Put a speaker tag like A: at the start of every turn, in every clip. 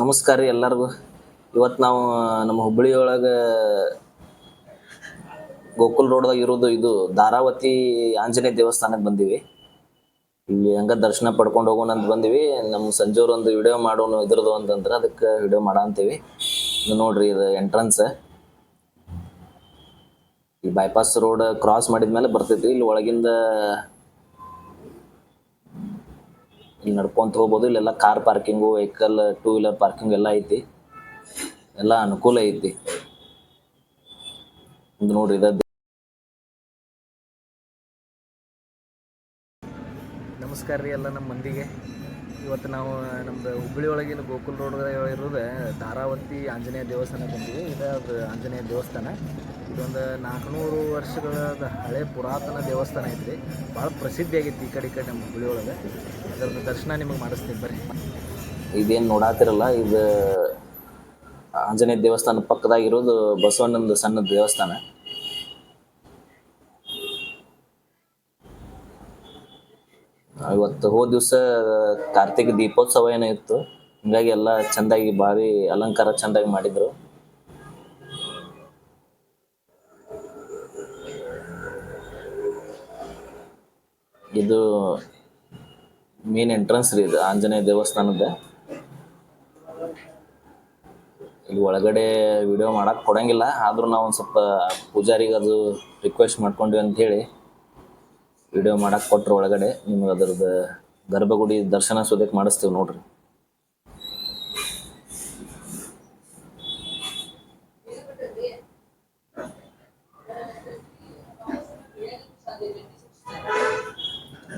A: ನಮಸ್ಕಾರ ರೀ ಎಲ್ಲರಿಗೂ. ಇವತ್ತು ನಾವು ನಮ್ಮ ಹುಬ್ಬಳ್ಳಿ ಒಳಗೆ ಗೋಕುಲ್ ರೋಡ್ದಾಗ ಇರೋದು ಇದು ಧಾರಾವತಿ ಆಂಜನೇಯ ದೇವಸ್ಥಾನಕ್ಕೆ ಬಂದೀವಿ. ಇಲ್ಲಿ ಹಂಗ ದರ್ಶನ ಪಡ್ಕೊಂಡು ಹೋಗೋಣ ಅಂತ ಬಂದೀವಿ. ನಮ್ಮ ಸಂಜೆಯವ್ರು ಒಂದು ವಿಡಿಯೋ ಮಾಡೋಣ ಇದ್ರದ್ದು ಅಂತಂದ್ರೆ ಅದಕ್ಕೆ ವಿಡಿಯೋ ಮಾಡ ಅಂತೀವಿ. ಇದು ನೋಡ್ರಿ, ಇದು ಎಂಟ್ರನ್ಸ್. ಈ ಬೈಪಾಸ್ ರೋಡ್ ಕ್ರಾಸ್ ಮಾಡಿದ್ಮೇಲೆ ಬರ್ತೈತಿ. ಇಲ್ಲಿ ಒಳಗಿಂದ ಇಲ್ಲಿ ನಡ್ಕೊಂತ ಹೋಗ್ಬೋದು. ಇಲ್ಲೆಲ್ಲ car parking, vehicle, 2 wheeler parking ಎಲ್ಲ ಐತಿ. ಎಲ್ಲ ಅನುಕೂಲ ಐತಿ. ಇದು ನೋಡ್ರಿ, ನಮಸ್ಕಾರ ರೀ ಎಲ್ಲ ನಮ್ಮ ಮಂದಿಗೆ. ಇವತ್ತು ನಾವು ನಮ್ದು ಹುಬ್ಬಳ್ಳಿ ಒಳಗಿನ ಗೋಕುಲ್ ರೋಡ್ ಇರೋದು ಧಾರಾವತಿ ಆಂಜನೇಯ ದೇವಸ್ಥಾನ ಬಂದೀವಿ. ಇದು ಆಂಜನೇಯ ದೇವಸ್ಥಾನ. ಇದೊಂದು 400 ವರ್ಷಗಳ ಹಳೆ ಪುರಾತನ ದೇವಸ್ಥಾನ ಐತ್ರಿ. ಭಾಳ ಪ್ರಸಿದ್ಧಿ ಆಗೈತಿ ಈ ಕಡೆ ನಮ್ಮ ಹುಬ್ಬಳ್ಳಿ ಒಳಗೆ. ಅದರದ್ದು ದರ್ಶನ ನಿಮಗೆ ಮಾಡಿಸ್ತೀವಿ ಬರ್ರಿ. ಇದೇನು ನೋಡಾತಿರಲ್ಲ, ಇದು ಆಂಜನೇಯ ದೇವಸ್ಥಾನ ಪಕ್ಕದಾಗಿರೋದು ಬಸವಣ್ಣಂದು ಸಣ್ಣ ದೇವಸ್ಥಾನ. ಇವತ್ತು ಹೋದ ದಿವಸ ಕಾರ್ತಿಕ ದೀಪೋತ್ಸವ ಏನೋ ಇತ್ತು. ಹಿಂಗಾಗಿ ಎಲ್ಲ ಚೆಂದಾಗಿ ಭಾರಿ ಅಲಂಕಾರ ಚೆಂದಾಗಿ ಮಾಡಿದ್ರು. ಇದು ಮೇನ್ ಎಂಟ್ರನ್ಸ್ ರೀ, ಇದು ಆಂಜನೇಯ ದೇವಸ್ಥಾನದ. ಇಲ್ಲಿ ಒಳಗಡೆ ವಿಡಿಯೋ ಮಾಡಕ್ಕೆ ಕೊಡಂಗಿಲ್ಲ, ಆದರೂ ನಾವು ಒಂದು ಸ್ವಲ್ಪ ಪೂಜಾರಿಗೆ ಅದು ರಿಕ್ವೆಸ್ಟ್ ಮಾಡ್ಕೊಂಡ್ವಿ ಅಂಥೇಳಿ ವಿಡಿಯೋ ಮಾಡಕ್ಕೆ ಕೊಟ್ಟರು. ಒಳಗಡೆ ನಿಮ್ಗೆ ಅದರದ್ದು ಗರ್ಭಗುಡಿ ದರ್ಶನ ಸೋದಕ್ಕೆ ಮಾಡಿಸ್ತೀವಿ ನೋಡ್ರಿ.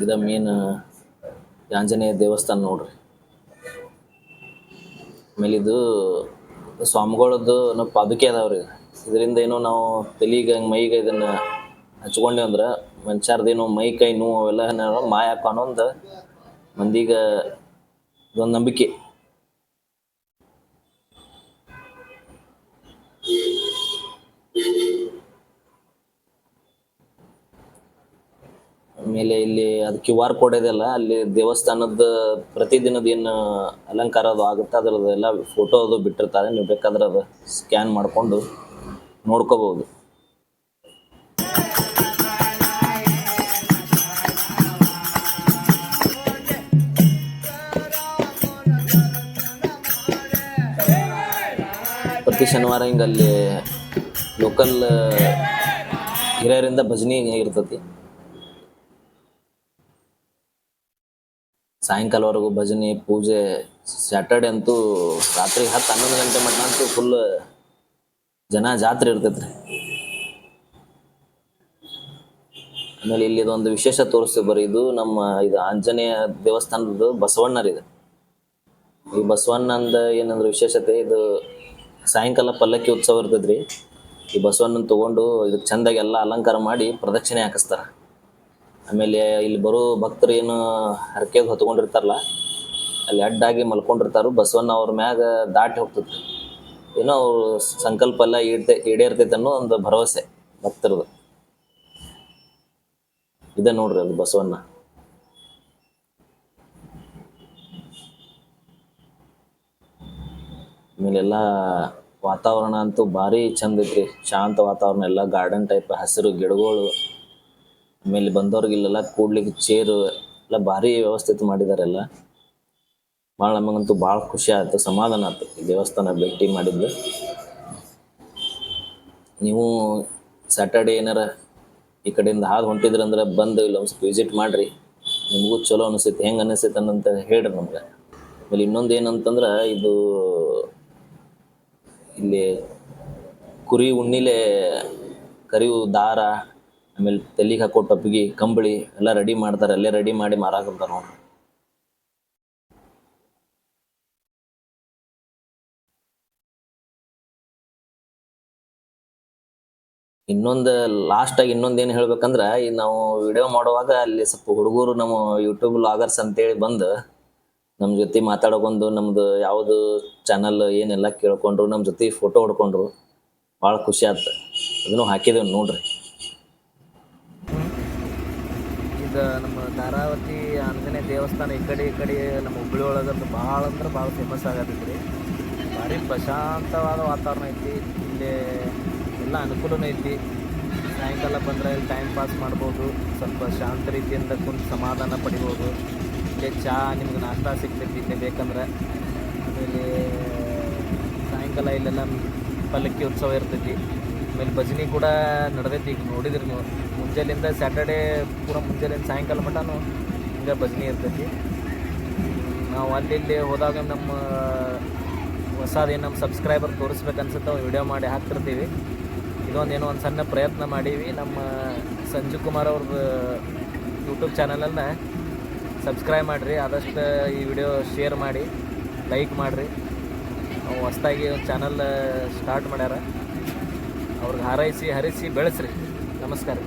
A: ಇದ ಮೇನ್ ಆಂಜನೇಯ ದೇವಸ್ಥಾನ ನೋಡ್ರಿ. ಆಮೇಲೆ ಇದು ಸ್ವಾಮಿಗಳದ್ದು ನಾವು ಪಾದುಕೆ ಅದಾವ್ರಿ. ಇದರಿಂದ ಏನೋ ನಾವು ತಲೆಗೆ ಮೈಗೆ ಇದನ್ನು ಹಚ್ಕೊಂಡೇವು ಅಂದ್ರೆ ಮನುಷ್ಯರ್ದೇನು ಮೈ ಕೈ ನೋವು ಅವೆಲ್ಲ ಮಾಯ ಅನ್ನೋ ಒಂದು ಮಂದಿಗೆ ಇದೊಂದು ನಂಬಿಕೆ. ಆಮೇಲೆ ಇಲ್ಲಿ ಅದು QR ಕೋಡ್ ಇದೆಯಲ್ಲ, ಅಲ್ಲಿ ದೇವಸ್ಥಾನದ ಪ್ರತಿದಿನದ ಏನು ಅಲಂಕಾರ ಅದು ಆಗುತ್ತೆ ಅದರದ್ದೆಲ್ಲ ಫೋಟೋ ಅದು ಬಿಟ್ಟಿರ್ತಾರೆ. ನೀವು ಬೇಕಾದ್ರೆ ಅದು ಸ್ಕ್ಯಾನ್ ಮಾಡಿಕೊಂಡು ನೋಡ್ಕೋಬಹುದು. ಪ್ರತಿ ಶನಿವಾರ ಹಿಂಗಲ್ಲಿ ಲೋಕಲ್ ಹಿರಿಯರಿಂದ ಭಜನೆ ಇರ್ತತಿ. ಸಾಯಂಕಾಲವರೆಗೂ ಭಜನೆ ಪೂಜೆ. ಸ್ಯಾಟರ್ಡೆ ಅಂತೂ ರಾತ್ರಿ 10-11 ಗಂಟೆ ಮಟ್ಟ ಅಂತೂ ಫುಲ್ ಜನ ಜಾತ್ರೆ ಇರ್ತೈತ್ರಿ. ಆಮೇಲೆ ಇಲ್ಲಿ ಇದೊಂದು ವಿಶೇಷ ತೋರಿಸ್ತೀವಿ ಬರ್ರಿ. ಇದು ಇದು ಆಂಜನೇಯ ದೇವಸ್ಥಾನದ ಬಸವಣ್ಣರಿದೆ. ಈ ಬಸವಣ್ಣಂದ ಏನಂದ್ರೆ ವಿಶೇಷತೆ, ಇದು ಸಾಯಂಕಾಲ ಪಲ್ಲಕ್ಕಿ ಉತ್ಸವ ಇರ್ತೈತ್ರಿ. ಈ ಬಸವಣ್ಣನ ತಗೊಂಡು ಇದಕ್ಕೆ ಚೆಂದಾಗಿ ಎಲ್ಲ ಅಲಂಕಾರ ಮಾಡಿ ಪ್ರದಕ್ಷಿಣೆ ಹಾಕಿಸ್ತಾರೆ. ಆಮೇಲೆ ಇಲ್ಲಿ ಬರೋ ಭಕ್ತರು ಏನು ಹರಕೆಗೆ ಹೊತ್ಕೊಂಡಿರ್ತಾರಲ್ಲ, ಅಲ್ಲಿ ಅಡ್ಡಾಗಿ ಮಲ್ಕೊಂಡಿರ್ತಾರೋ, ಬಸವಣ್ಣ ಅವ್ರ ಮ್ಯಾಗ ದಾಟಿ ಹೋಗ್ತೈತಿ. ಏನೋ ಅವ್ರ ಸಂಕಲ್ಪ ಎಲ್ಲ ಈಡೇರ್ತೈತೆ ಅನ್ನೋ ಒಂದು ಭರವಸೆ ಭಕ್ತರದು. ಇದೆ ನೋಡ್ರಿ, ಅದು ಬಸವಣ್ಣ. ಆಮೇಲೆಲ್ಲ ವಾತಾವರಣ ಅಂತೂ ಭಾರಿ ಚಂದ ಐತ್ರಿ. ಶಾಂತ ವಾತಾವರಣ, ಎಲ್ಲ ಗಾರ್ಡನ್ ಟೈಪ್, ಹಸಿರು ಗಿಡಗಳು. ಆಮೇಲೆ ಬಂದವ್ರಿಗೆ ಇಲ್ಲೆಲ್ಲ ಕೂಡ್ಲಿಕ್ಕೆ ಚೇರು ಎಲ್ಲ ಭಾರಿ ವ್ಯವಸ್ಥಿತ ಮಾಡಿದಾರೆಲ್ಲ. ಭಾಳ ನಮಗಂತೂ ಭಾಳ ಖುಷಿ ಆಯ್ತು, ಸಮಾಧಾನ ಆಯ್ತು ಈ ದೇವಸ್ಥಾನ ಭೇಟಿ ಮಾಡಿದ್ದು. ನೀವು ಸ್ಯಾಟರ್ಡೆ ಏನಾರ ಈ ಕಡೆಯಿಂದ ಹಾದು ಹೊಂಟಿದ್ರಂದ್ರೆ ಬಂದು ಇಲ್ಲ ಒಂದು ಸ್ವಲ್ಪ ವಿಸಿಟ್ ಮಾಡಿರಿ. ನಿಮಗೂ ಚಲೋ ಅನಿಸ್ತೈತಿ. ಹೆಂಗೆ ಅನಿಸ್ತೈತೆ ಅನ್ನಂತ ಹೇಳ್ರಿ ನಮ್ಗೆ. ಆಮೇಲೆ ಇನ್ನೊಂದು ಏನಂತಂದ್ರೆ, ಇದು ಇಲ್ಲಿ ಕುರಿ ಉಣ್ಣಿಲೆ ಕರಿವು ದಾರ, ಆಮೇಲೆ ತಲೆಗೆ ಹಾಕೋ ಟೊಪ್ಪಿಗೆ, ಕಂಬಳಿ ಎಲ್ಲ ರೆಡಿ ಮಾಡ್ತಾರೆ. ಅಲ್ಲೇ ರೆಡಿ ಮಾಡಿ ಮಾರಾಕಂತಾರೆ ನೋಡ್ರಿ. ಇನ್ನೊಂದು ಲಾಸ್ಟಾಗಿ ಇನ್ನೊಂದೇನು ಹೇಳ್ಬೇಕಂದ್ರೆ, ಈ ನಾವು ವಿಡಿಯೋ ಮಾಡುವಾಗ ಅಲ್ಲಿ ಸ್ವಲ್ಪ ಹುಡುಗರು ನಮ್ಮ ಯೂಟ್ಯೂಬ್ ವ್ಲಾಗರ್ಸ್ ಅಂತೇಳಿ ಬಂದು ನಮ್ಮ ಜೊತೆ ಮಾತಾಡ್ಕೊಂಡು ನಮ್ಮದು ಯಾವುದು ಚಾನಲ್ ಏನೆಲ್ಲ ಕೇಳ್ಕೊಂಡ್ರು, ನಮ್ಮ ಜೊತೆ ಫೋಟೋ ಹೊಡ್ಕೊಂಡ್ರು. ಭಾಳ ಖುಷಿ ಆಯ್ತು. ಅದನ್ನು ಹಾಕಿದ್ದೇವೆ ನೋಡ್ರಿ. ಇದು ನಮ್ಮ ಧಾರಾವತಿ ಆಂಜನೇಯ ದೇವಸ್ಥಾನ ಈ ಕಡೆ ನಮ್ಮ ಹುಬ್ಬಳ್ಳಿ ಒಳಗಂತೂ ಭಾಳ ಅಂದ್ರೆ ಭಾಳ ಫೇಮಸ್ ಆಗತ್ತೈತ್ರಿ.
B: ಭಾರಿ ಪ್ರಶಾಂತವಾದ ವಾತಾವರಣ ಐತಿ. ಇಲ್ಲಿ ಎಲ್ಲ ಅನುಕೂಲನೂ ಐತಿ. ಸಾಯಂಕಾಲ ಬಂದರೆ ಇಲ್ಲಿ ಟೈಮ್ ಪಾಸ್ ಮಾಡ್ಬೋದು, ಸ್ವಲ್ಪ ಶಾಂತ ರೀತಿಯಿಂದ ಕುಂತು ಸಮಾಧಾನ ಪಡಿಬೋದು. ಇಲ್ಲೇ ಚಹಾ ನಿಮ್ಗೆ ನಾಷ್ಟ ಸಿಗ್ತೈತಿ ಇಲ್ಲೇ ಬೇಕಂದ್ರೆ. ಆಮೇಲೆ ಸಾಯಂಕಾಲ ಇಲ್ಲೆಲ್ಲ ಪಲ್ಲಕ್ಕಿ ಉತ್ಸವ ಇರ್ತೈತಿ. ಆಮೇಲೆ ಭಜನೆ ಕೂಡ ನಡೆದೈತಿ. ಈಗ ನೋಡಿದ್ರಿ ನೀವು, ಮುಂಜಾನೆಯಿಂದ ಸ್ಯಾಟರ್ಡೇ ಪೂರ ಮುಂಜಾನೆಯಿಂದ ಸಾಯಂಕಾಲ ಮಟನೂ ಹಿಂಗೆ ಭಜನೆ ಇರ್ತೈತಿ. ನಾವು ಅಲ್ಲಿ ಹೋದಾಗ ನಮ್ಮ ಹೊಸದೇನು ನಮ್ಮ ಸಬ್ಸ್ಕ್ರೈಬರ್ ತೋರಿಸ್ಬೇಕನ್ಸುತ್ತೆ, ವಿಡಿಯೋ ಮಾಡಿ ಹಾಕ್ತಿರ್ತೀವಿ. ಇದೊಂದೇನೋ ಒಂದು ಸಣ್ಣ ಪ್ರಯತ್ನ ಮಾಡೀವಿ. ನಮ್ಮ ಸಂಜು ಕುಮಾರ್ ಅವ್ರದ್ದು ಯೂಟ್ಯೂಬ್ ಚಾನಲನ್ನು ಸಬ್ಸ್ಕ್ರೈಬ್ ಮಾಡಿರಿ. ಆದಷ್ಟು ಈ ವಿಡಿಯೋ ಶೇರ್ ಮಾಡಿ, ಲೈಕ್ ಮಾಡಿರಿ. ನಾವು ಹೊಸ್ದಾಗಿ ಒಂದು ಚಾನಲ್ ಸ್ಟಾರ್ಟ್ ಮಾಡ್ಯಾರ. ಅವ್ರಿಗೆ ಹರಿಸಿ ಬೆಳೆಸ್ರಿ. ನಮಸ್ಕಾರ.